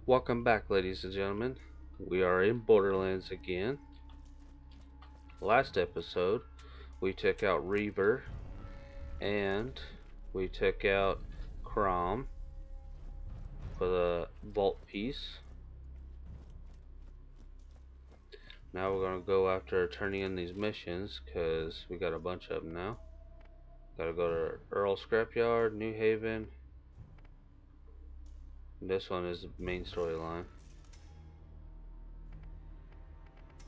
Welcome back, ladies and gentlemen. We are in Borderlands again. Last episode, we took out Reaver and we took out Crom for the vault piece. Now we're going to go after turning in these missions because we got a bunch of them now. Gotta go to Earl Scrapyard, New Haven. And this one is the main storyline.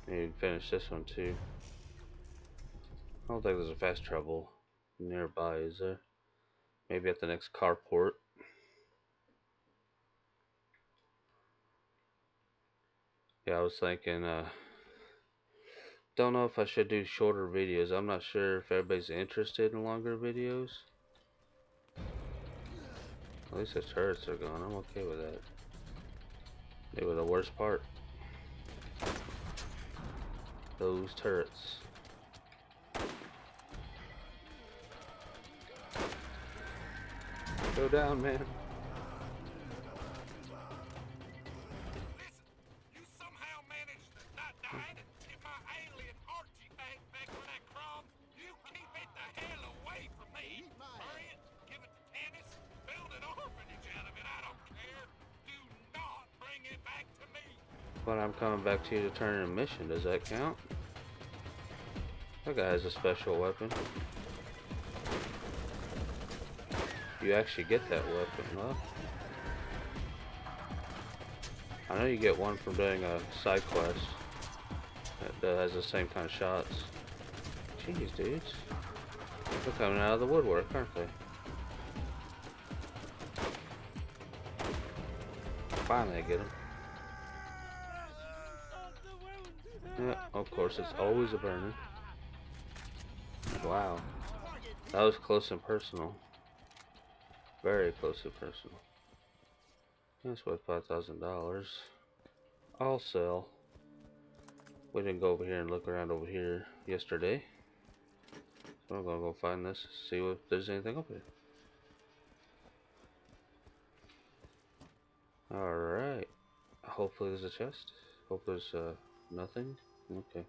Maybe finish this one too. I don't think there's a fast travel nearby, is there? Maybe at the next carport. Yeah, I was thinking, don't know if I should do shorter videos. I'm not sure if everybody's interested in longer videos. At least the turrets are gone. I'm okay with that. They were the worst part. Those turrets. Go down, man. You somehow managed to not die and get my alien artifact back on that Crom. You keep it the hell away from me. Bury it, give it to Tannis, build an orphanage out of it. I don't care. Do not bring it back to me. But I'm coming back to you to turn in a mission. Does that count? That guy has a special weapon. You actually get that weapon, huh? I know you get one from doing a side quest that has the same kind of shots. Jeez, dudes. They're coming out of the woodwork, aren't they? Finally, I get them. Yeah, of course, it's always a burner. Wow. That was close and personal. Very close and personal. That's worth $5,000. I'll sell. We didn't go over here and look around over here yesterday. So I'm gonna go find this, see if there's anything up here. Alright. Hopefully there's a chest. Hope there's nothing. Okay.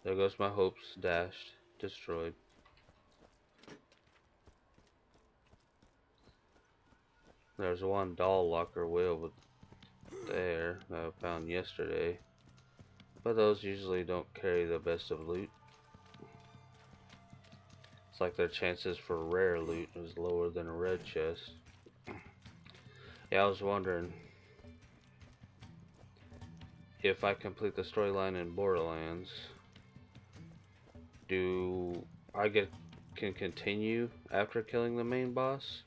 There goes my hopes. Dashed. Destroyed. There's one doll locker way over there that I found yesterday. But those usually don't carry the best of loot. It's like their chances for rare loot is lower than a red chest. Yeah, I was wondering if I complete the storyline in Borderlands, do I can continue after killing the main boss?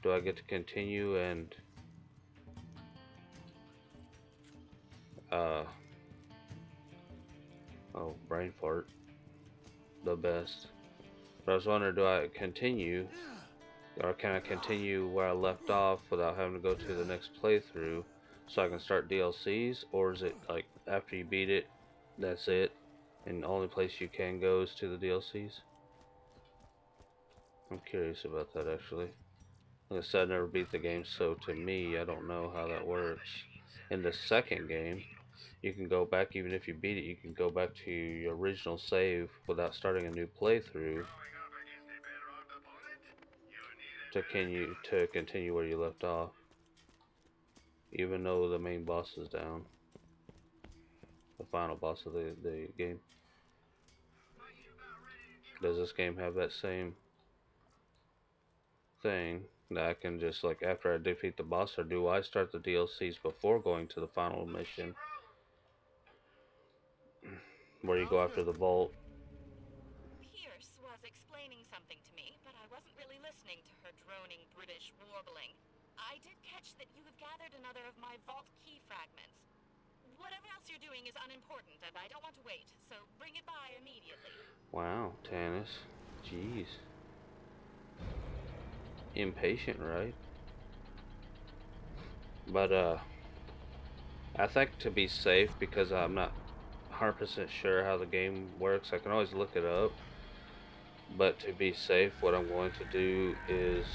Do I get to continue and oh, brain fart, the best. But I was wondering, do I continue, or can I continue where I left off without having to go to the next playthrough so I can start DLCs? Or is it like after you beat it, that's it, and the only place you can go is to the DLCs? I'm curious about that actually. Like I said, I never beat the game, so to me, I don't know how that works. In the second game, you can go back, even if you beat it, you can go back to your original save without starting a new playthrough to continue where you left off, even though the main boss is down, the final boss of the game. Does this game have that same thing that I can just, like, after I defeat the boss, or do I start the DLCs before going to the final mission where you go after the vault? Pierce was explaining something to me, but I wasn't really listening to her droning British warbling. I did catch that you have gathered another of my vault key fragments. Whatever else you're doing is unimportant, and I don't want to wait, so bring it by immediately. Wow, Tannis. Jeez. Impatient, right? But, I think to be safe, because I'm not 100% sure how the game works, I can always look it up. But to be safe, what I'm going to do is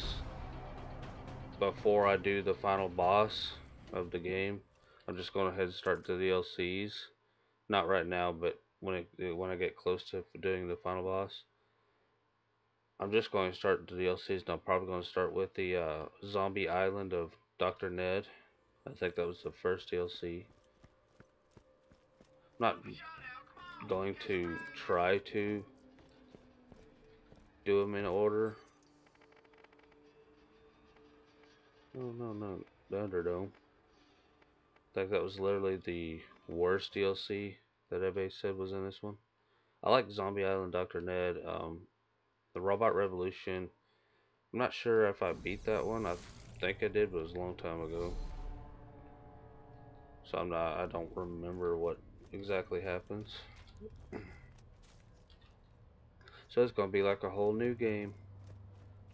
before I do the final boss of the game, I'm just going ahead and start the DLCs. Not right now, but when I get close to doing the final boss, I'm just going to start the DLCs. And I'm probably going to start with the Zombie Island of Dr. Ned. I think that was the first DLC. I'm not going to try to do them in order. No, no, no, the Underdome. I think that was literally the worst DLC that everybody said was in this one. I like Zombie Island, Dr. Ned, the Robot Revolution. I'm not sure if I beat that one. I think I did, but it was a long time ago. So I don't remember what exactly happens. So it's gonna be like a whole new game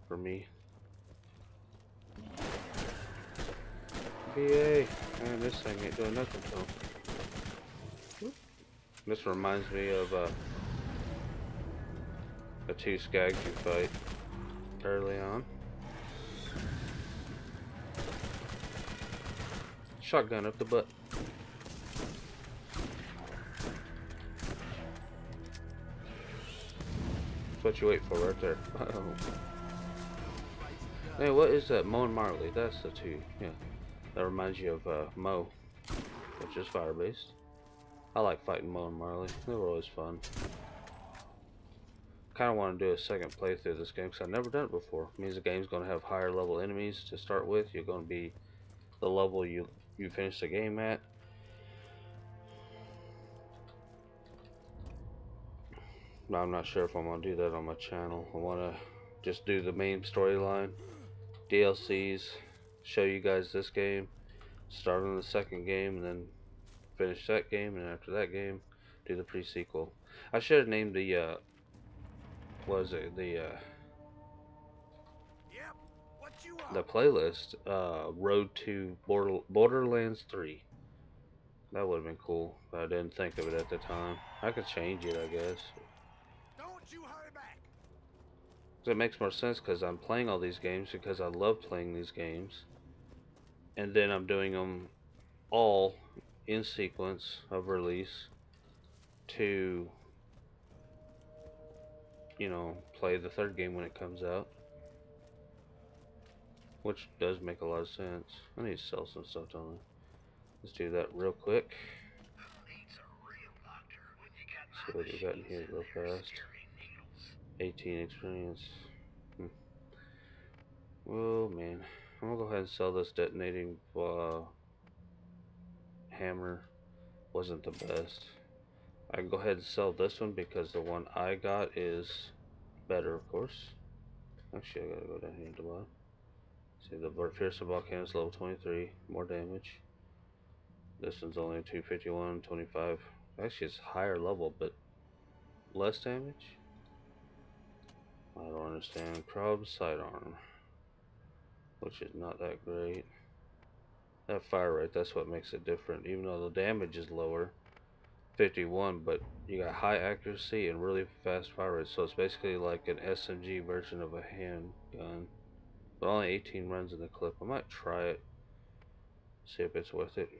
for me. BA, man, this thing ain't doing nothing to him. This reminds me of the two skags you fight early on. Shotgun up the butt. That's what you wait for right there. Hey, what is that? Mo and Marley. That's the two. Yeah. That reminds you of Mo, which is fire based. I like fighting Mo and Marley. They were always fun. Kind of want to do a second playthrough of this game because I've never done it before. It means the game's going to have higher level enemies to start with. You're going to be the level you finish the game at. But I'm not sure if I'm going to do that on my channel. I want to just do the main storyline, DLCs, show you guys this game, start on the second game, and then finish that game, and after that game, do the pre-sequel. I should have named the Yep. What you the want? playlist Road to Borderlands 3. That would have been cool, but I didn't think of it at the time. I could change it, I guess. Don't you hurry back. It makes more sense because I'm playing all these games because I love playing these games, and then I'm doing them all in sequence of release to, you know, play the third game when it comes out, which does make a lot of sense. I need to sell some stuff, don't I? Let's do that real quick. See what we got in here real fast. 18 experience. Oh man, I'm gonna go ahead and sell this detonating hammer. Wasn't the best. I can go ahead and sell this one because the one I got is better, of course. Actually, I gotta go down here to buy. See, the fearsome volcano is level 23, more damage. This one's only 251, 25. Actually, it's higher level, but less damage. I don't understand. Prob sidearm, which is not that great. That fire rate, that's what makes it different. Even though the damage is lower, 51, but you got high accuracy and really fast fire rate, so it's basically like an SMG version of a handgun. But only 18 runs in the clip. I might try it, see if it's worth it.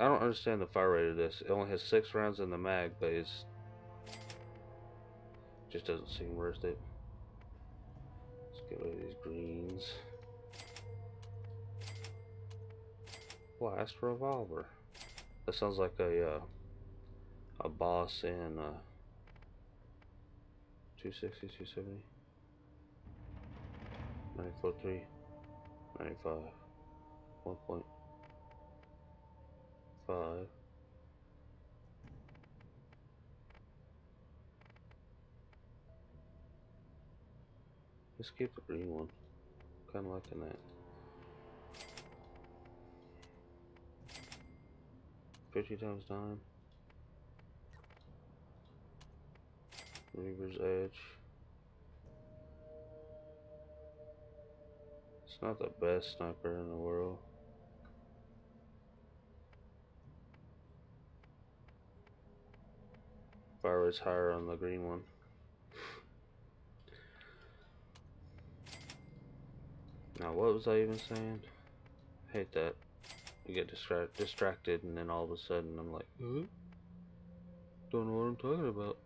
I don't understand the fire rate of this. It only has 6 rounds in the mag, but it's just doesn't seem worth it. Let's get rid of these greens. Blast revolver. That sounds like a boss in 260, 270, 94.3, 95, 1.5. Let's keep the green one. Kind of liking that. 50 times 9. Reaver's Edge. It's not the best sniper in the world. Fire rate's higher on the green one. Now, what was I even saying? Hate that. You get distracted, and then all of a sudden, I'm like, huh? Don't know what I'm talking about.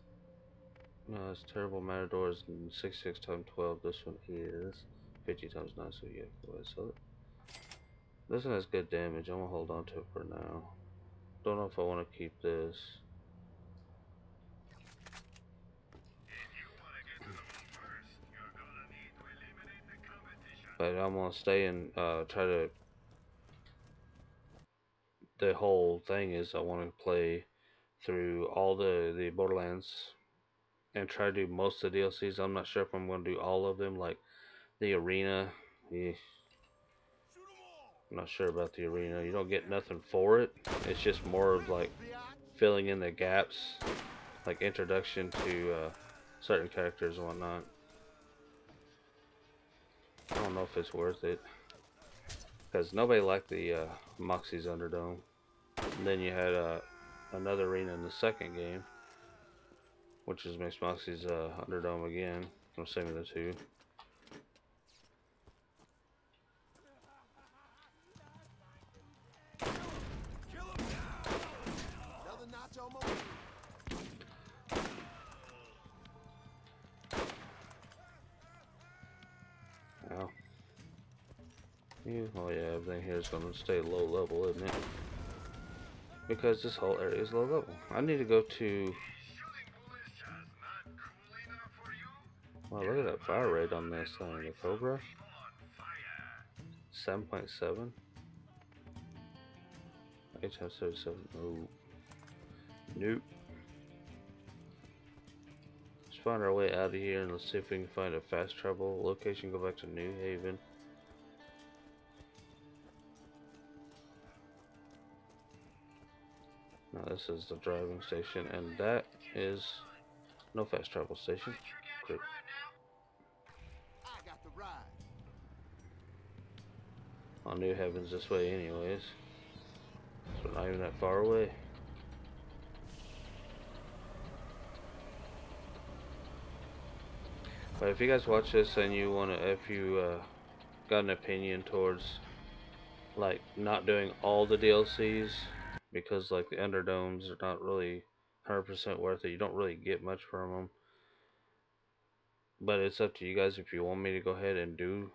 No, it's terrible. Matador is 66 times 12. This one is 50 times 9. So yeah, go ahead, sell it. This one has good damage. I'm gonna hold on to it for now. Don't know if I want to keep this. But I'm gonna stay and try to. The whole thing is I want to play through all the Borderlands and try to do most of the DLCs. I'm not sure if I'm gonna do all of them, like the arena. Yeah, I'm not sure about the arena. You don't get nothing for it. It's just more of like filling in the gaps, like introduction to certain characters and whatnot. I don't know if it's worth it because nobody liked the Moxie's Underdome. And then you had another arena in the second game, which is Mixed Moxie's Underdome again. I'm saving the two. Wow. Oh yeah, everything here is going to stay low level, isn't it? Because this whole area is low level. I need to go to... Wow, look at that fire rate on this thing. The Cobra. 7.7. 8 times 37. Nope. Nope. Let's find our way out of here and let's see if we can find a fast travel location. Go back to New Haven. Now this is the driving station, and that is no fast travel station. Great. Oh, New Haven's this way anyways. So not even that far away. But if you guys watch this and you wanna, if you got an opinion towards like not doing all the DLCs because like the Underdomes are not really 100% worth it. You don't really get much from them. But it's up to you guys if you want me to go ahead and do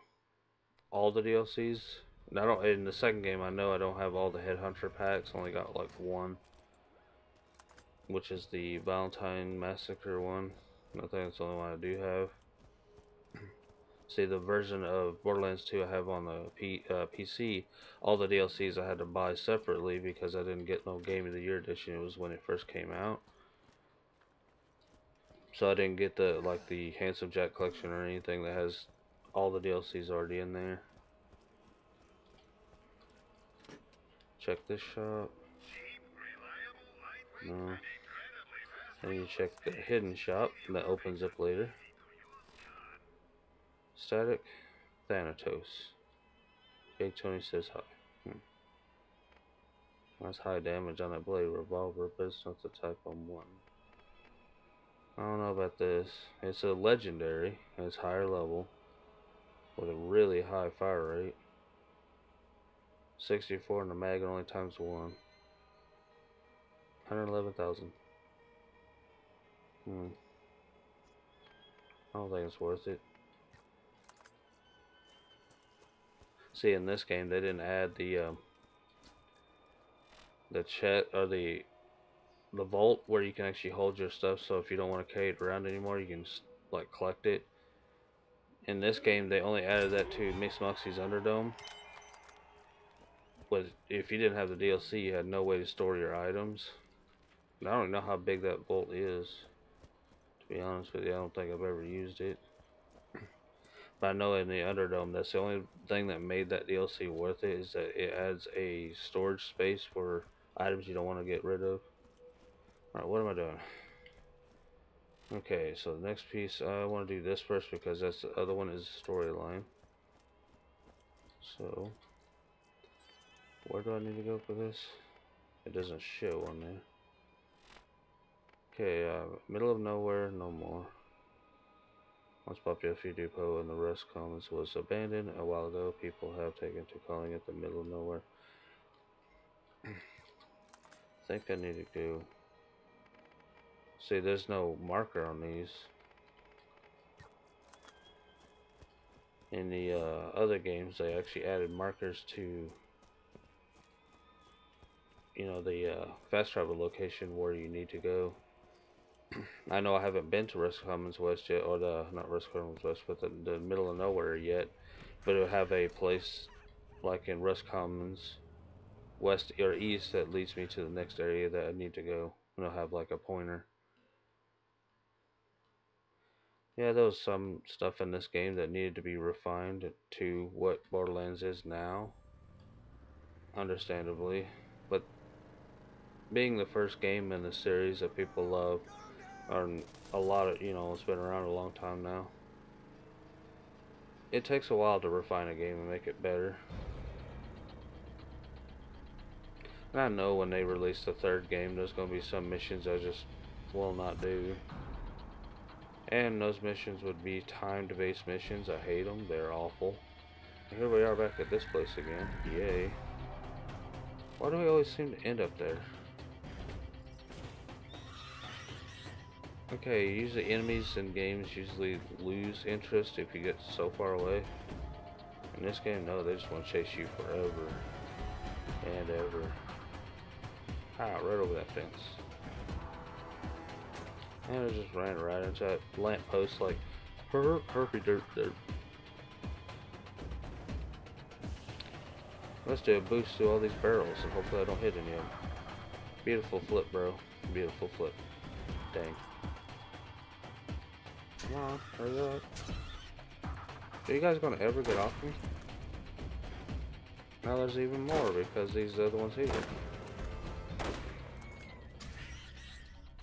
all the DLCs. And I don't. In the second game, I know I don't have all the Headhunter packs. Only got like one, which is the Valentine Massacre one. I think that's the only one I do have. See, the version of Borderlands 2 I have on the PC, all the DLCs I had to buy separately because I didn't get no Game of the Year edition. It was when it first came out. So I didn't get the like the Handsome Jack collection or anything that has all the DLCs already in there. Check this shop. No. And you check the hidden shop that opens up later. Static Thanatos. Big Tony says hi. That's high damage on that blade revolver, but it's not the type I'm wanting. I don't know about this. It's a legendary, and it's higher level with a really high fire rate. 64 and the mag only times 1. 111,000. I don't think it's worth it. See, in this game they didn't add the chest or the vault where you can actually hold your stuff. So if you don't want to carry it around anymore, you can just like collect it. In this game, they only added that to Mixed Moxie's Underdome. But if you didn't have the DLC, you had no way to store your items. And I don't know how big that vault is. To be honest with you, I don't think I've ever used it. But I know in the Underdome, that's the only thing that made that DLC worth it, is that it adds a storage space for items you don't want to get rid of. Alright, what am I doing? Okay, so the next piece, I want to do this first because that's the other one is storyline. So, where do I need to go for this? It doesn't show on there. Okay, middle of nowhere, no more. Once Popular Feed Depot in the Rust Commons was abandoned a while ago, people have taken to calling it the middle of nowhere. I think I need to go. See, there's no marker on these. In the other games, they actually added markers to, you know, the fast travel location where you need to go. I know I haven't been to Rust Commons West yet, or not Rust Commons West, but the middle of nowhere yet. But it'll have a place like in Rust Commons West or East that leads me to the next area that I need to go. And it'll have like a pointer. Yeah, there was some stuff in this game that needed to be refined to what Borderlands is now, understandably. But being the first game in the series that people love, and a lot of, you know, it's been around a long time now. It takes a while to refine a game and make it better. And I know when they release the third game, there's going to be some missions I just will not do. And those missions would be timed-based missions. I hate them. They're awful. And here we are back at this place again. Yay. Why do we always seem to end up there? Okay, usually enemies in games usually lose interest if you get so far away. In this game, no, they just want to chase you forever and ever. Ah, right over that fence. And I just ran right into that lamppost like, herpy dirt dirt. Let's do a boost to all these barrels and hopefully I don't hit any of them. Beautiful flip, bro. Beautiful flip. Dang. Come on, hurry up. Are you guys gonna ever get off me? Now there's even more because these are the ones here.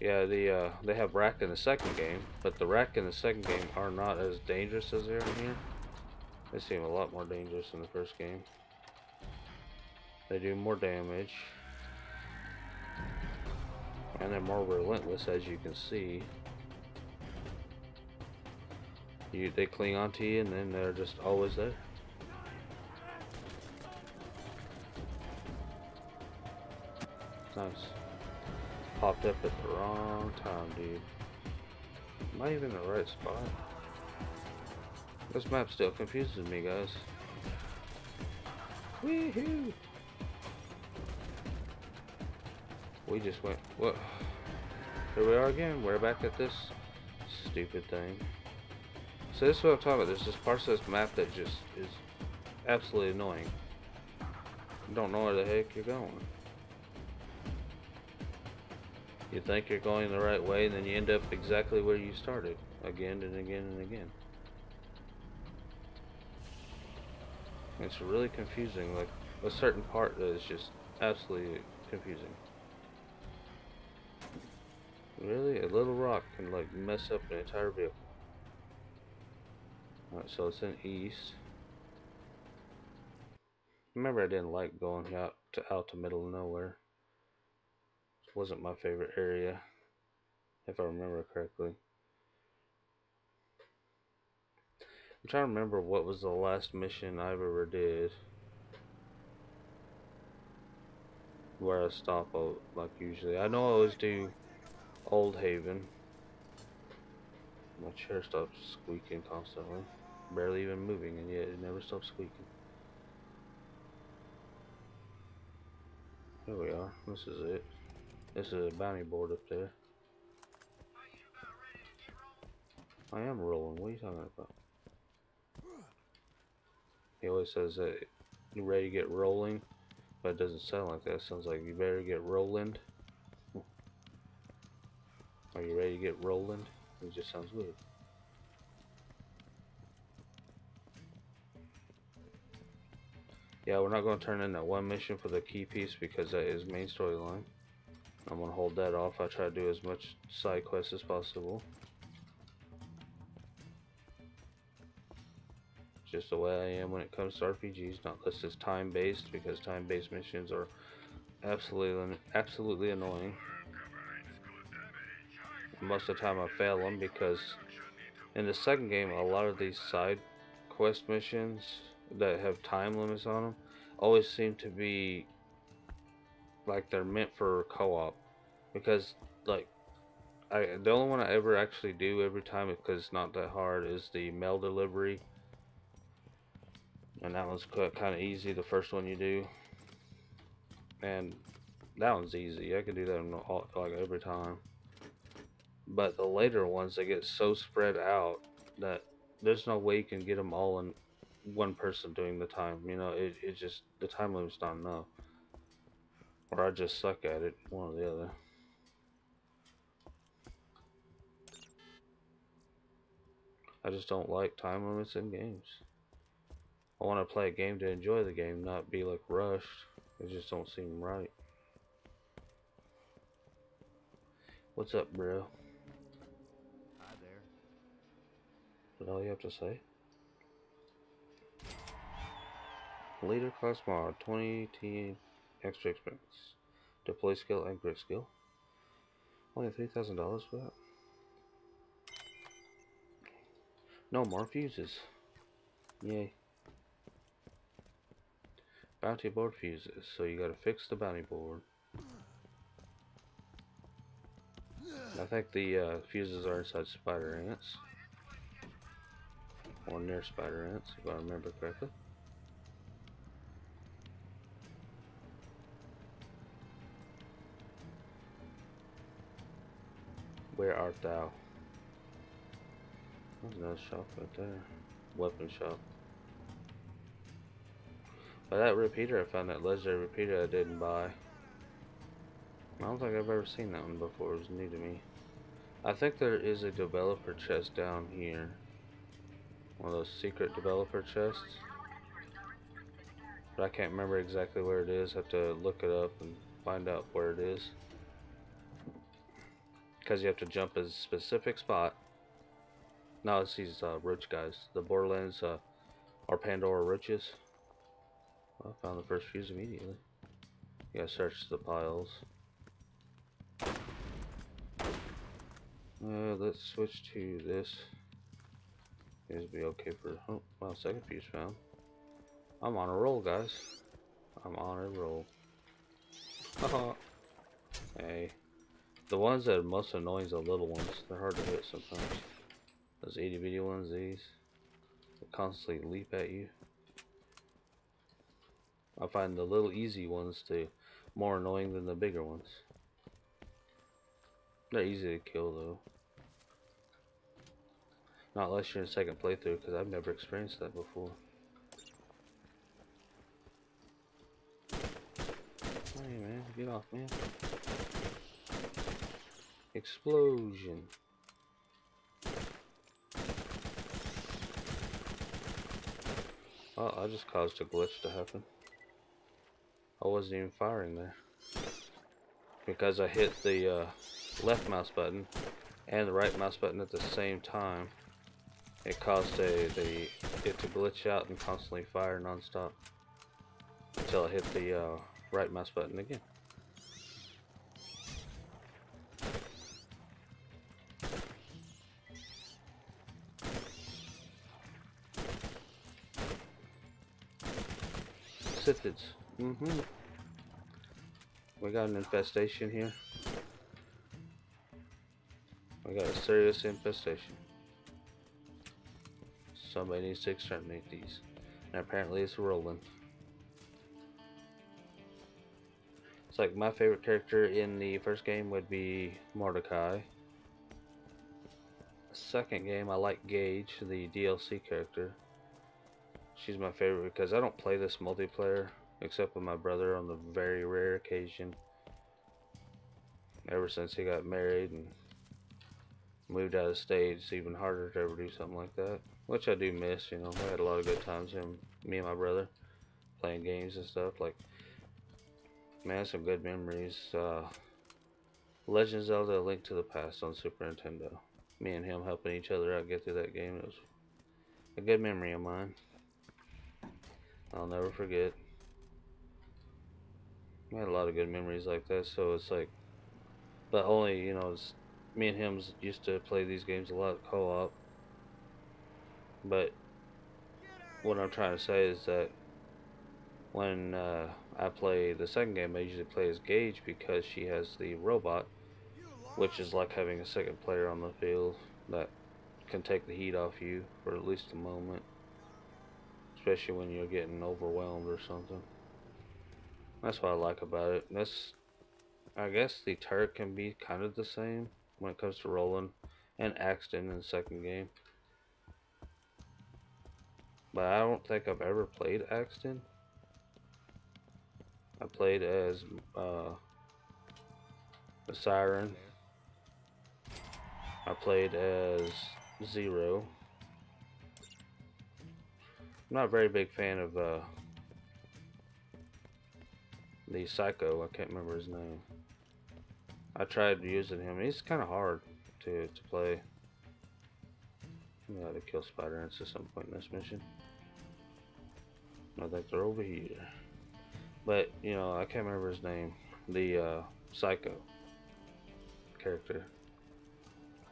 Yeah, they have rack in the second game, but the rack in the second game are not as dangerous as they are in here. They seem a lot more dangerous in the first game. They do more damage. And they're more relentless, as you can see. They cling onto you and then they're just always there. Nice. Popped up at the wrong time, dude. Am I even in the right spot? This map still confuses me, guys. Woohoo! We just went, what? Here we are again. We're back at this stupid thing. So this is what I'm talking about. There's just parts of this map that just is absolutely annoying. You don't know where the heck you're going. You think you're going the right way, and then you end up exactly where you started. Again and again and again. It's really confusing. Like, a certain part that is just absolutely confusing. Really? A little rock can, like, mess up an entire vehicle. Alright, so it's in east. Remember, I didn't like going out to middle of nowhere. It wasn't my favorite area, if I remember correctly. I'm trying to remember what was the last mission I ever did where I stop like usually. I know I always do Old Haven. My chair stops squeaking constantly. Barely even moving, and yet it never stops squeaking. Here we are. This is it. This is a bounty board up there. I am rolling. What are you talking about? He always says that you're ready to get rolling, but it doesn't sound like that. It sounds like you better get rolling. Are you ready to get rolling? It just sounds weird. Yeah, we're not going to turn in that one mission for the key piece because that is main storyline. I'm going to hold that off. I try to do as much side quests as possible. Just the way I am when it comes to RPGs, not unless it's time-based, because time-based missions are absolutely annoying. And most of the time I fail them because In the second game, a lot of these side quest missions that have time limits on them always seem to be like they're meant for co-op, because like the only one I ever actually do every time, because it's not that hard, is the mail delivery, and that one's kind of easy. The first one you do, and that one's easy. I can do that like every time. But the later ones, they get so spread out that there's no way you can get them all in one person doing the time. You know, it just, the time limit's not enough. Or I just suck at it, one or the other. I just don't like time limits in games. I want to play a game to enjoy the game, not be like rushed. It just don't seem right. What's up, bro? Hi there. Is that all you have to say? Leader class mod, 20 team extra experience. Deploy skill and grit skill. Only $3,000 for that? No more fuses. Yay. Bounty board fuses. So you gotta fix the bounty board. I think the fuses are inside spider ants. Or near spider ants, if I remember correctly. Where art thou? There's another shop right there. Weapon shop. But that repeater, I found that legendary repeater I didn't buy. I don't think I've ever seen that one before. It was new to me. I think there is a developer chest down here. One of those secret developer chests. But I can't remember exactly where it is. I have to look it up and find out where it is. Because you have to jump a specific spot. No, it's these roach guys. The Borderlands or Pandora roaches. Well, I found the first fuse immediately. You gotta search the piles. Let's switch to this. This will be okay for, oh, well, second fuse found. I'm on a roll, guys. I'm on a roll. Hey. The ones that are most annoying is the little ones. They're hard to hit sometimes. Those itty bitty ones, these. They constantly leap at you. I find the little easy ones more annoying than the bigger ones. They're easy to kill though. Not unless you're in second playthrough, because I've never experienced that before. Hey man, get off, man. Explosion. Oh, I just caused a glitch to happen. I wasn't even firing there. Because I hit the left mouse button and the right mouse button at the same time. It caused it to glitch out and constantly fire non-stop. Until I hit the right mouse button again. Scythids. We got an infestation here. We got a serious infestation. Somebody needs to exterminate these. And apparently it's rolling. It's like my favorite character in the first game would be Mordecai. Second game I like Gage, the DLC character. She's my favorite because I don't play this multiplayer except with my brother on the very rare occasion. Ever since he got married and moved out of state, it's even harder to ever do something like that. Which I do miss, you know. We had a lot of good times, me and my brother, playing games and stuff. Like, man, some good memories. Legend of Zelda: A Link to the Past on Super Nintendo. Me and him helping each other out get through that game. It was a good memory of mine. I'll never forget. We had a lot of good memories like that, so it's like, but only, you know, me and him used to play these games a lot co-op. But what I'm trying to say is that when I play the second game, I usually play as Gage because she has the robot, which is like having a second player on the field that can take the heat off you for at least a moment, especially when you're getting overwhelmed or something. That's what I like about it. I guess the turret can be kind of the same when it comes to rolling and Axton in the second game. But I don't think I've ever played Axton. I played as the Siren. I played as Zero. I'm not a very big fan of the Psycho. I can't remember his name. I tried using him. He's kind of hard to play. I'm gonna have to kill spider ants at some point in this mission. I think they're over here. But, you know, I can't remember his name. The Psycho character.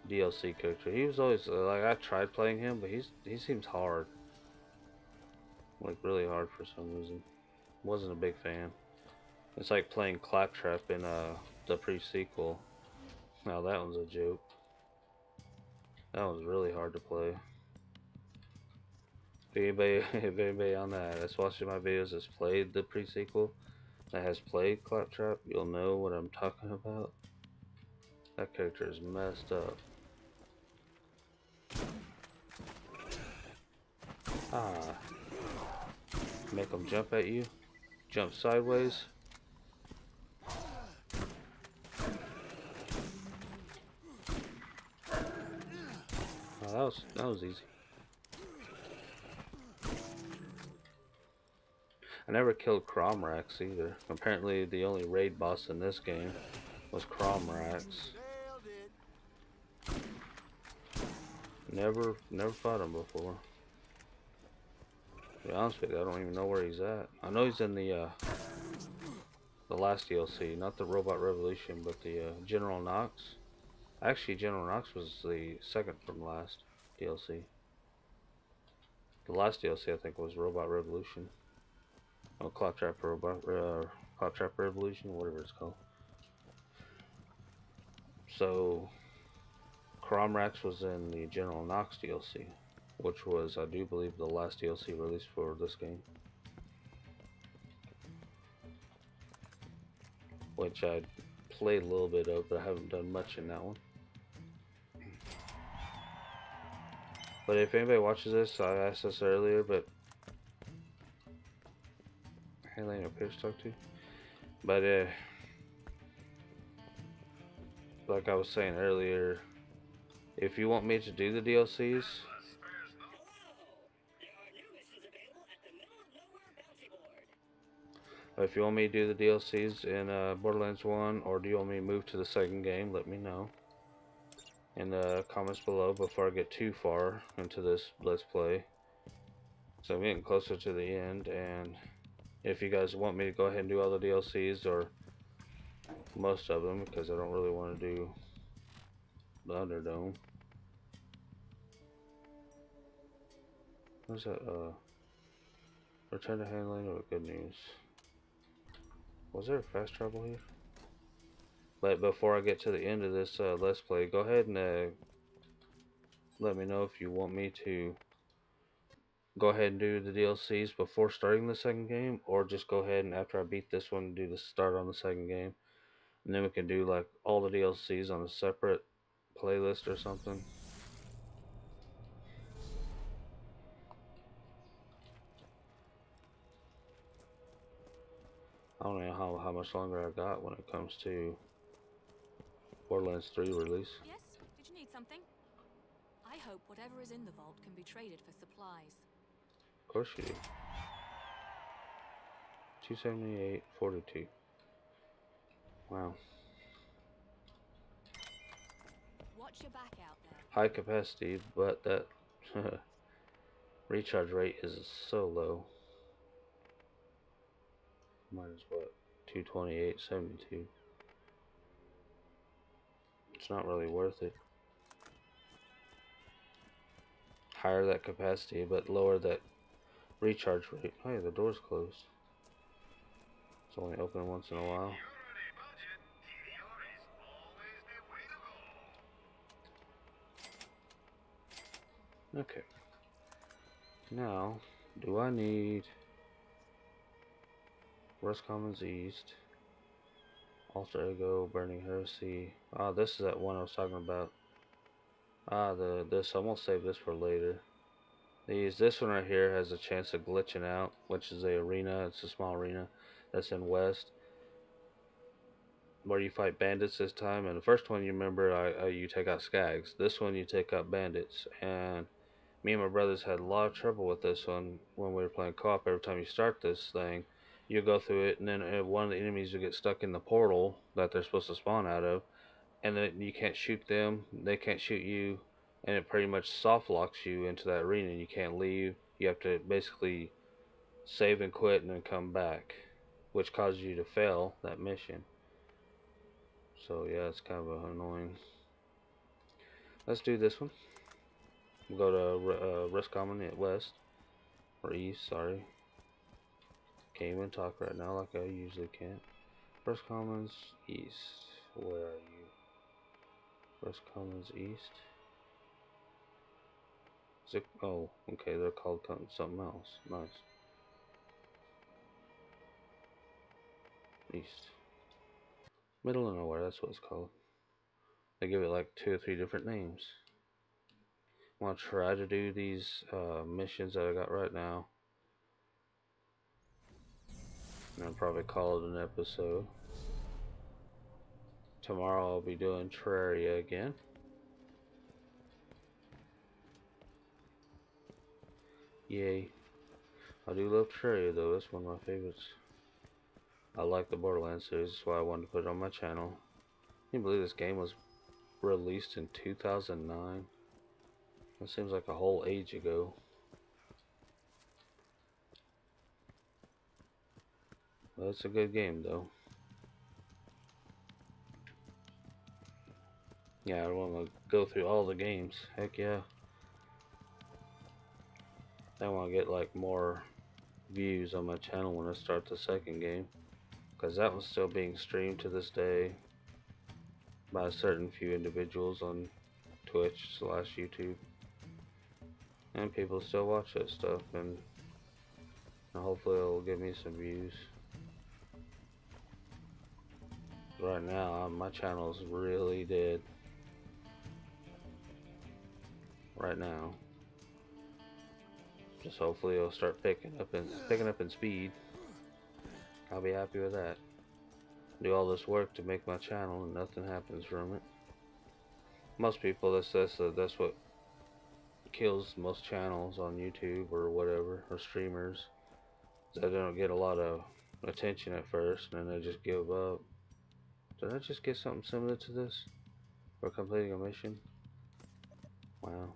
DLC character. He was always, like, I tried playing him, but he seems hard. Like, really hard for some reason. Wasn't a big fan. It's like playing Claptrap in the pre-sequel. Now that one's a joke. That one's really hard to play. If anybody on that's watching my videos has played the pre-sequel, that has played Claptrap, you'll know what I'm talking about. That character is messed up. Ah. Make them jump at you. Jump sideways. Oh, that was easy. I never killed Cromrax either. Apparently the only raid boss in this game was Cromrax. Never fought him before. To be honest with you, I don't even know where he's at. I know he's in the last DLC, not the Robot Revolution, but the General Knox. Actually, General Knox was the second from last DLC. The last DLC I think was Robot Revolution. Oh, Claptrap Revolution, whatever it's called. So, Cromrax was in the General Knox DLC, which was, I do believe, the last DLC released for this game. Which I played a little bit of, but I haven't done much in that one. But if anybody watches this, I asked this earlier, but Helene appears to talk to. But like I was saying earlier, if you want me to do the DLCs, if you want me to do the DLCs in Borderlands 1, or do you want me to move to the second game, let me know in the comments below before I get too far into this Let's Play. So I'm getting closer to the end, and if you guys want me to go ahead and do all the DLCs, or most of them, because I don't really want to do the Underdome. What's that? Return to handling or good news? Was there fast travel here? But before I get to the end of this Let's Play, go ahead and let me know if you want me to go ahead and do the DLCs before starting the second game, or just go ahead and after I beat this one, do the start on the second game. And then we can do like all the DLCs on a separate playlist or something. I don't know how much longer I got when it comes to Borderlands 3 release. Yes? Did you need something? I hope whatever is in the vault can be traded for supplies. Of course you do. 278.42. Wow. Watch your back out there. High capacity, but that recharge rate is so low. Mine is what? 228.72. It's not really worth it. higher that capacity, but lower that recharge rate. Oh yeah, the door's closed. It's only open once in a while. Okay. Now, do I need Rust Commons East, Alter Ego, Burning Heresy? Ah, this is that one I was talking about. Ah, this. I'm gonna save this for later. This one right here has a chance of glitching out, which is a arena. It's a small arena that's in West, where you fight bandits this time. And the first one, you remember, you take out skags. This one, you take out bandits. And me and my brothers had a lot of trouble with this one when we were playing co-op. Every time you start this thing, you go through it, and then one of the enemies will get stuck in the portal that they're supposed to spawn out of, and then you can't shoot them, they can't shoot you, and it pretty much soft locks you into that arena, and you can't leave. You have to basically save and quit and then come back, which causes you to fail that mission. So yeah, it's kind of annoying. Let's do this one. We'll go to Rust Common at West, or East, sorry. Can't even talk right now like I usually can't. Rust Commons East. Where are you? Rust Commons East. Oh, okay, they're called something else. Nice. East. Middle of nowhere, that's what it's called. They give it like 2 or 3 different names. I'm gonna try to do these missions that I got right now. And I'll probably call it an episode. Tomorrow I'll be doing Terraria again. Yay. I do love Terraria though, it's one of my favorites. I like the Borderlands series, that's why I wanted to put it on my channel. Can you believe this game was released in 2009? That seems like a whole age ago. Well, it's a good game though. Yeah, I want to go through all the games. Heck yeah. I want to get like more views on my channel when I start the second game, because that one's still being streamed to this day by a certain few individuals on Twitch/YouTube, and people still watch that stuff, and hopefully it'll give me some views. Right now my channel is really dead right now. Just hopefully it'll start picking up in speed. I'll be happy with that. Do all this work to make my channel and nothing happens from it. Most people, that's what kills most channels on YouTube or whatever, or streamers. They don't get a lot of attention at first, and then they just give up. Did I just get something similar to this for completing a mission? Wow.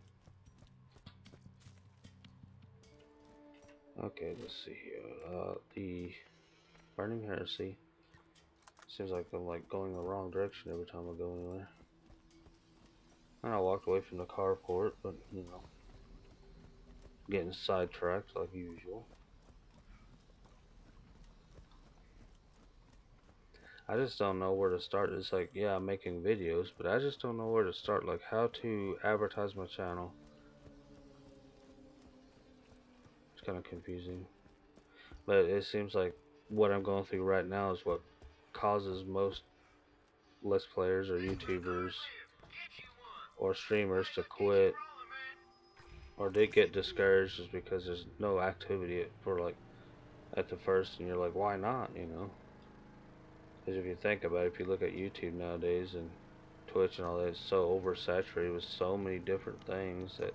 Okay, let's see here. The Burning Heresy. Seems like I'm like going the wrong direction every time I go anywhere. And I walked away from the carport, but you know, getting sidetracked like usual. I just don't know where to start. It's like, yeah, I'm making videos, but I just don't know where to start. Like how to advertise my channel. It's kind of confusing. But it seems like what I'm going through right now is what causes most Let's Players or YouTubers or streamers to quit or they get discouraged, is because there's no activity for like at the first, and you're like, why not, you know? Because if you think about it, if you look at YouTube nowadays and Twitch and all that, it's so oversaturated with so many different things that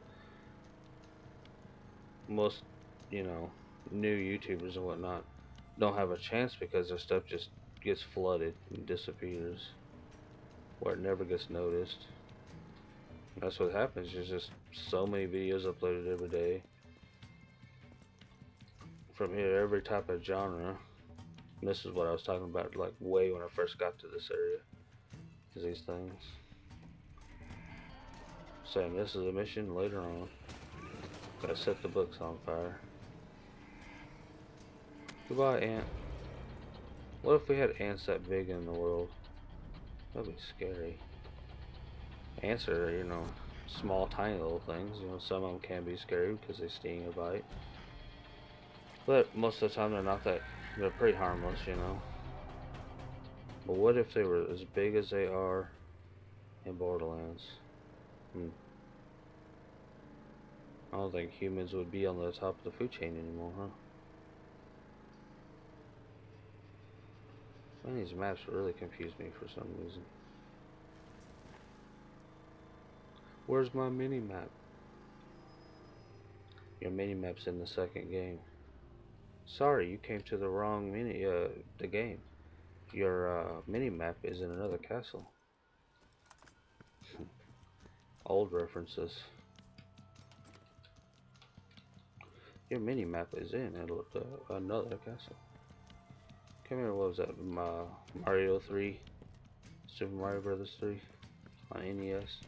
most, you know, new YouTubers and whatnot don't have a chance, because their stuff just gets flooded and disappears, where it never gets noticed. And that's what happens. There's just so many videos uploaded every day from here, every type of genre. And this is what I was talking about, like way when I first got to this area, is these things. Saying this is a mission later on. Gotta set the books on fire. Goodbye, ant. What if we had ants that big in the world? That'd be scary. Ants are, you know, small, tiny little things. You know, some of them can be scary because they sting or bite. But most of the time, they're not that. They're pretty harmless, you know. But what if they were as big as they are in Borderlands? I don't think humans would be on the top of the food chain anymore, huh? Man, these maps really confuse me for some reason. Where's my mini-map? Your mini-map's in the second game. Sorry, you came to the wrong the game. Your mini-map is in another castle. Old references. Your mini-map is in another castle. Come here, what was that? Mario 3? Super Mario Brothers 3? On NES?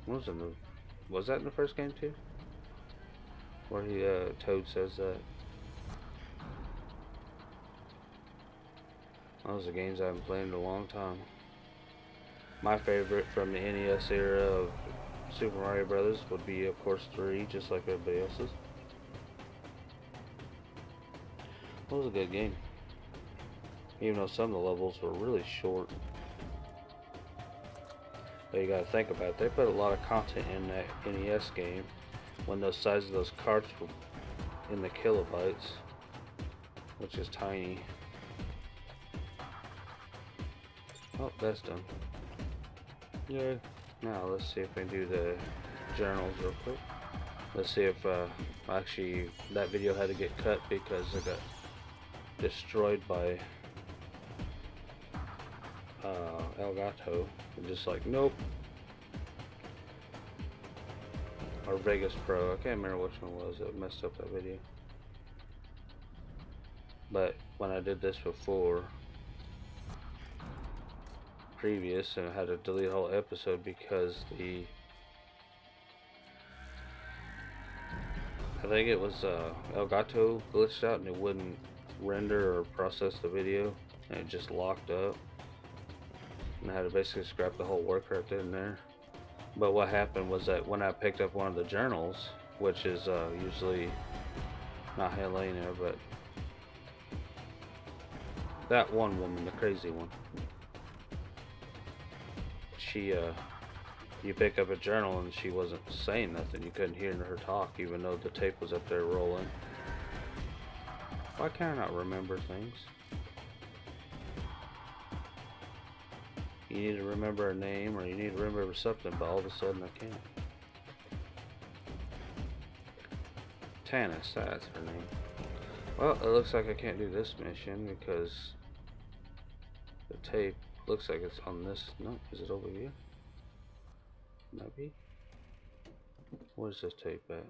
What was it? Was that in the first game too? Where Toad says that? Those are games I haven't played in a long time. My favorite from the NES era of Super Mario Brothers would be, of course, 3, just like everybody else's. It was a good game. Even though some of the levels were really short. But you gotta think about it, they put a lot of content in that NES game when the size of those carts were in the kilobytes, which is tiny. Oh, that's done. Yeah. Now let's see if we can do the journals real quick. Let's see if actually that video had to get cut because it got destroyed by Elgato. And just like, nope. Or Vegas Pro. I can't remember which one it was that messed up that video. But when I did this before, previous, and I had to delete a whole episode because I think it was Elgato glitched out and it wouldn't render or process the video, and it just locked up, and I had to basically scrap the whole work right there and there. But what happened was that when I picked up one of the journals, which is usually not Helena, but that one woman, the crazy one, she you pick up a journal and she wasn't saying nothing. You couldn't hear her talk even though the tape was up there rolling. Why can't I not remember things? You need to remember a name or you need to remember something, but all of a sudden I can't. Tanis, that's her name. Well, it looks like I can't do this mission because the tape looks like it's on this. No, is it over here? Maybe. Where's this tape at?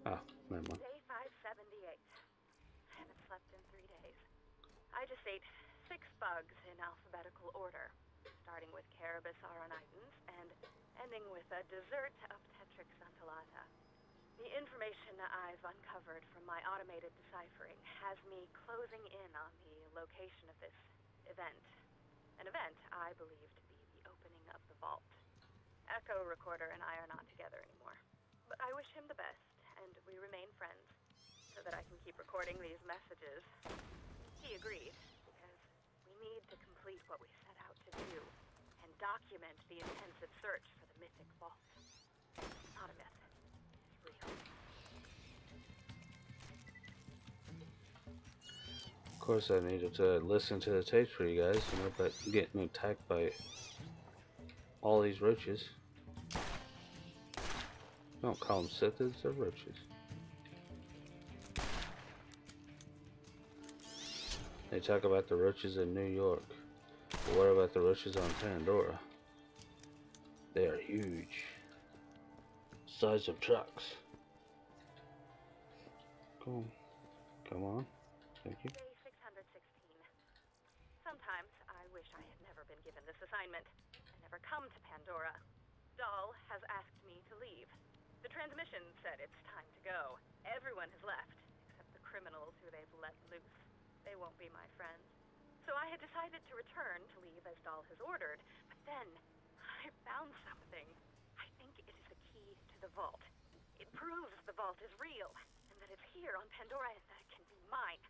Ah, never mind. Day 578. I haven't slept in 3 days. I just ate 6 bugs in alphabetical order, starting with Carabus auronitis and ending with a dessert of Tetrix antellata. The information I've uncovered from my automated deciphering has me closing in on the location of this event. An event I believe to be the opening of the vault. Echo Recorder and I are not together anymore, but I wish him the best, and we remain friends, so that I can keep recording these messages. He agreed, because we need to complete what we set out to do, and document the intensive search for the mythic vault. It's not a myth. It's real. Of course I needed to listen to the tapes for you guys, you know, but getting attacked by all these roaches. Don't call them Siths, they're roaches. They talk about the roaches in New York. But what about the roaches on Pandora? They are huge. Size of trucks. Cool. Come on. Thank you. Day 616. Sometimes I wish I had never been given this assignment. I never never come to Pandora. Dahl has asked me to leave. The transmission said it's time to go. Everyone has left, except the criminals who they've let loose. They won't be my friends. So I had decided to return to leave as Dahl has ordered, but then I found something. I think it is the key to the vault. It proves the vault is real, and that it's here on Pandora and that it can be mine.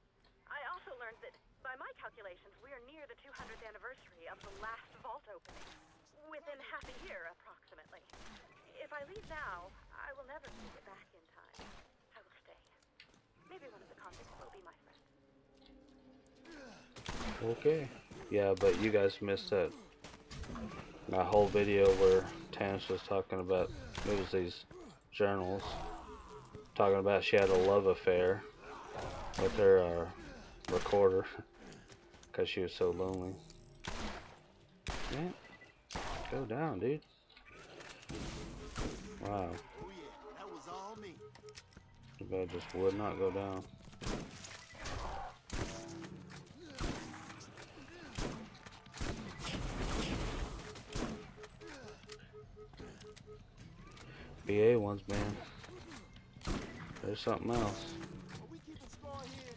I also learned that, by my calculations, we are near the 200th anniversary of the last vault opening. Within half a year, approximately. If I leave now, I will never make it back in time. I will stay. Maybe one of the convicts will be my friend. Okay. Yeah, but you guys missed that whole video where Tannis was talking about, it was these journals, talking about she had a love affair with her recorder because she was so lonely. Yeah. Go down, dude. Wow. Oh yeah, that was all me. The bed just would not go down. BA ones, man. There's something else. Are we keeping score here?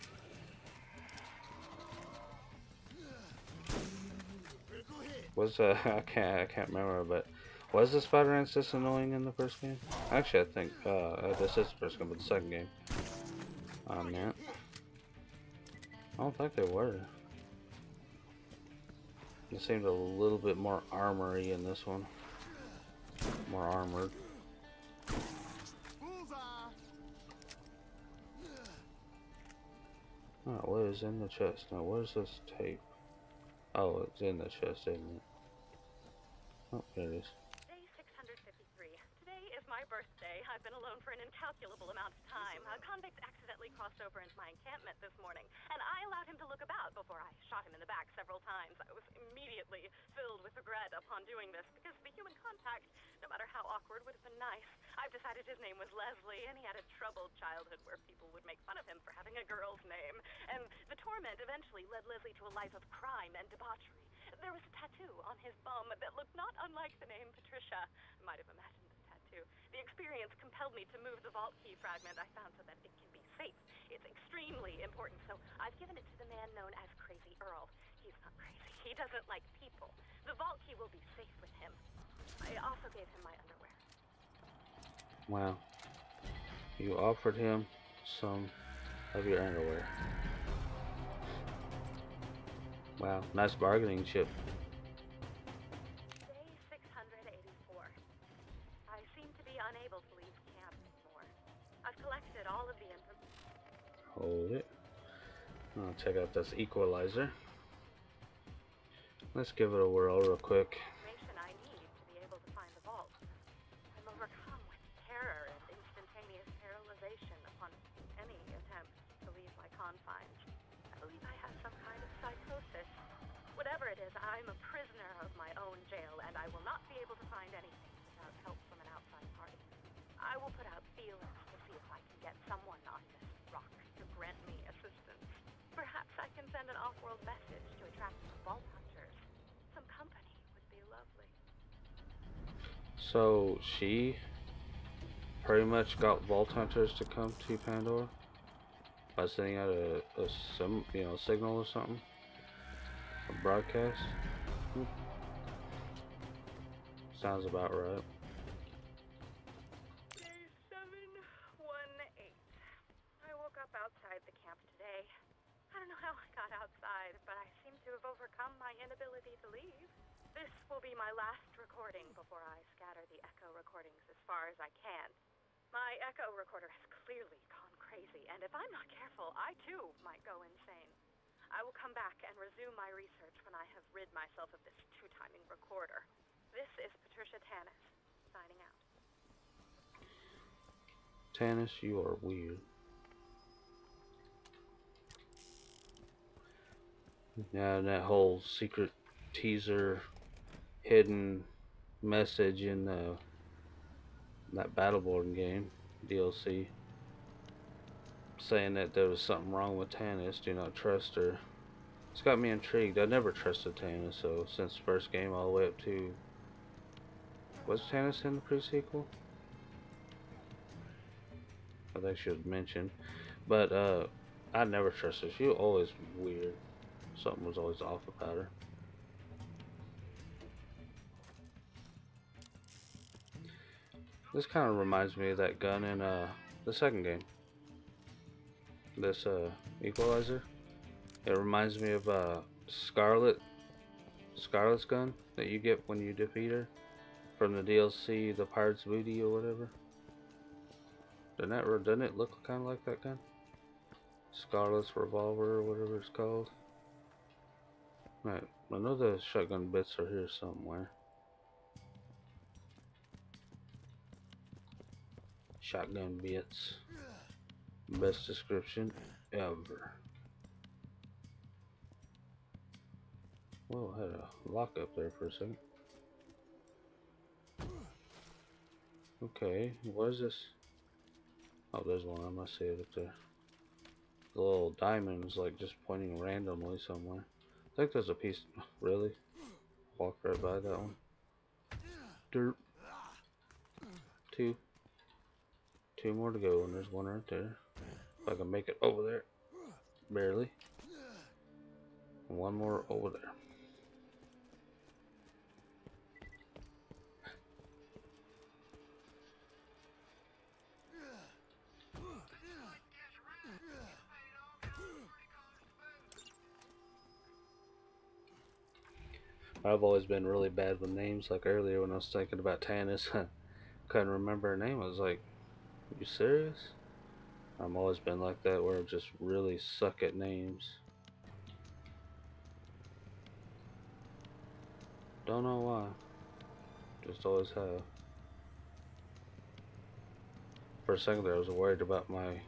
Critical hit. Was I can't remember, but was the spider ants this annoying in the first game? Actually, I think this is the first game, but the second game. Oh man, I don't think they were. It seemed a little bit more armory in this one, more armored. Bullseye. Oh, what is in the chest? Now, where's this tape? Oh, it's in the chest, isn't it? Oh, there it is. Day 653. Today is my birthday. I've been alone for an incalculable amount of time. A convict accidentally crossed over into my encampment this morning, and I allowed him to look about before I shot him in the back several times. I was immediately filled with regret upon doing this, because the human contact, no matter how awkward, would have been nice. I've decided his name was Leslie, and he had a troubled childhood where people would make fun of him for having a girl's name. And the torment eventually led Leslie to a life of crime and debauchery. There was a tattoo on his bum that looked not unlike the name Patricia. I might have imagined the tattoo. The experience compelled me to move the vault key fragment I found so that it can be safe. It's extremely important, so I've given it to the man known as Crazy Earl. He's not crazy. He doesn't like people. The vault key will be safe with him. I also gave him my underwear. Wow. You offered him some of your underwear. Wow, nice bargaining chip. Day 684. I seem to be unable to leave camp anymore. I've collected all of the information. Hold it. I'll check out this equalizer. Let's give it a whirl real quick. I need to be able to find the vault. I'm overcome with terror and instantaneous paralyzation upon any attempt to leave my confines. I believe I have some kind of psychosis. Whatever it is, I'm a prisoner of my own jail, and I will not be able to find anything without help from an outside party. I will put out feelers to see if I can get someone on this rock to grant me assistance. Perhaps I can send an off-world message to attract some vault hunters. Some company would be lovely. So she pretty much got vault hunters to come to Pandora by sending out a signal or something, a broadcast. Sounds about right. Day 718. I woke up outside the camp today. I don't know how I got outside, but I seem to have overcome my inability to leave. This will be my last recording before I scatter the echo recordings as far as I can. My echo recorder has clearly gone crazy, and if I'm not careful, I too might go insane. I will come back and resume my research when I have rid myself of this two-timing recorder. This is Patricia Tannis, signing out. Tannis, you are weird. Yeah, and that whole secret teaser, hidden message in that Battleborn game DLC, saying that there was something wrong with Tannis. Do not trust her. It's got me intrigued. I never trusted Tannis, so since the first game all the way up to Was Tannis in the pre-sequel? I think she was mentioned. But, I never trusted her. She was always weird. Something was always off about her. This kind of reminds me of that gun in, the second game. This, equalizer. It reminds me of, Scarlet's gun that you get when you defeat her. From the DLC, the Pirate's Booty or whatever. Doesn't it look kind of like that gun? Scarlet's revolver or whatever it's called. Right, I know the shotgun bits are here somewhere. Shotgun bits. Best description ever. Whoa, I had a lock up there for a second. Okay, what is this? Oh, there's one. I must see it up there. The little diamond's like just pointing randomly somewhere. I think there's a piece. Really? Walk right by that one. Dirt. Two more to go, and there's one right there. If I can make it over there. Barely. And one more over there. I've always been really bad with names. Like earlier when I was thinking about Tannis, I couldn't remember her name. I was like, you serious? I've always been like that, where I just really suck at names. Don't know why. Just always have. For a second there, I was worried about my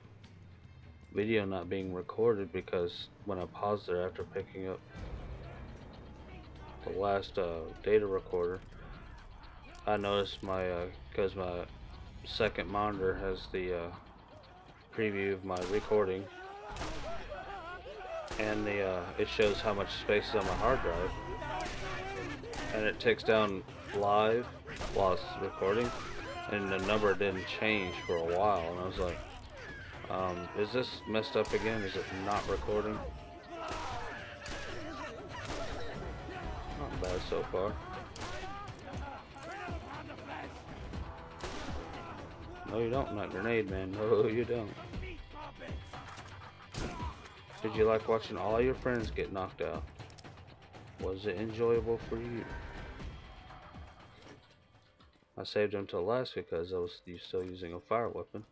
video not being recorded, because when I paused there after picking up the last data recorder, I noticed my, because my second monitor has the preview of my recording, and the it shows how much space is on my hard drive, and it ticks down live while it's recording, and the number didn't change for a while, and I was like, is this messed up again? Is it not recording? Not bad so far. No, you don't, not grenade man. No, you don't. Did you like watching all your friends get knocked out? Was it enjoyable for you? I saved them till last because I was still using a fire weapon.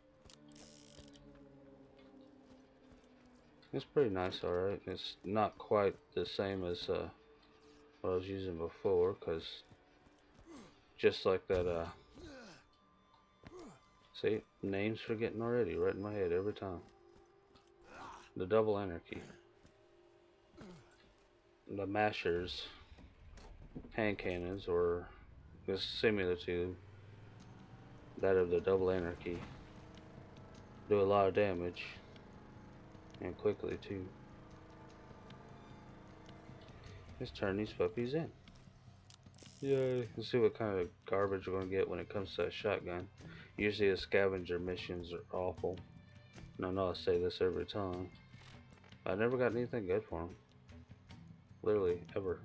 It's pretty nice, alright. It's not quite the same as what I was using before, because just like that, see, names forgetting already, right in my head every time. The double anarchy. The mashers, hand cannons, or is similar to that of the double anarchy. Do a lot of damage, and quickly too. Let's turn these puppies in. Yay. Let's see what kind of garbage we're gonna get when it comes to a shotgun. Usually the scavenger missions are awful. And I know I say this every time. I never got anything good for them. Literally, ever.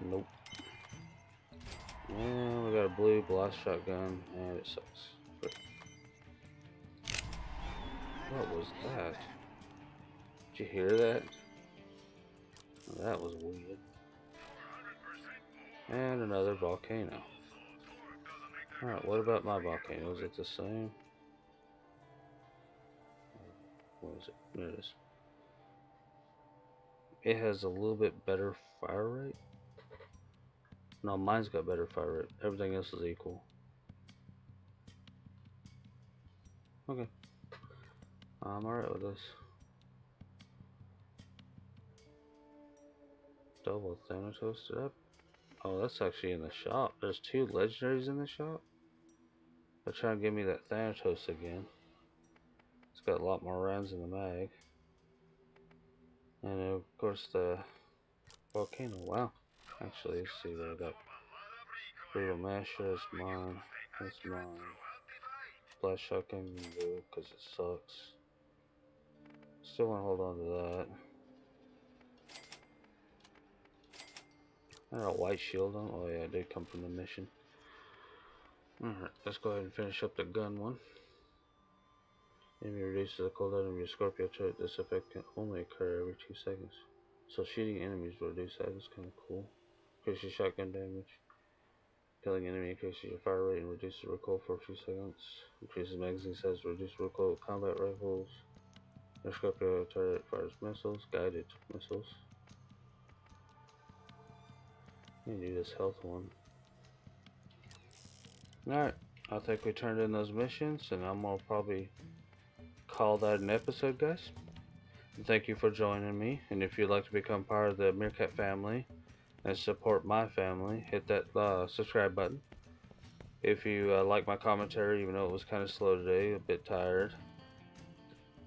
Nope. And we got a blue blast shotgun, and it sucks. But what was that? Did you hear that? That was weird. And another volcano. Alright, what about my volcano? Is it the same? What is it? There it is. It has a little bit better fire rate. No, mine's got better fire rate. Everything else is equal. Okay. I'm alright with this. Double Thanatos up. Oh, that's actually in the shop. There's 2 legendaries in the shop. They're trying to give me that Thanatos again. It's got a lot more rounds in the mag. And of course the volcano. Wow. Actually, let's see what I got. Brutal Masher is mine. That's mine. Blast Shotgun do because it sucks. Still want to hold on to that. I got a white shield on. Oh yeah, it did come from the mission. Alright, let's go ahead and finish up the gun one. Enemy reduces the cooldown of your Scorpio turret. This effect can only occur every 2 seconds. So shooting enemies will reduce that. That's kind of cool. Increases your shotgun damage. Killing enemy increases your fire rate and reduces recoil for a few seconds. Increases magazine size to reduce recoil with combat rifles. Your Scorpio turret fires missiles, guided missiles. Let me do this health one. Alright, I think we turned in those missions, and I'm gonna probably call that an episode, guys. Thank you for joining me, and if you'd like to become part of the Meerkat family and support my family, hit that subscribe button. If you like my commentary, even though it was kind of slow today, a bit tired,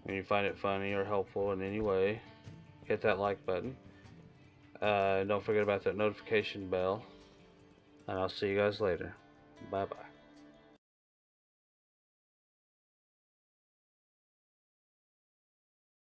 and you find it funny or helpful in any way, hit that like button. Don't forget about that notification bell, and I'll see you guys later. Bye bye.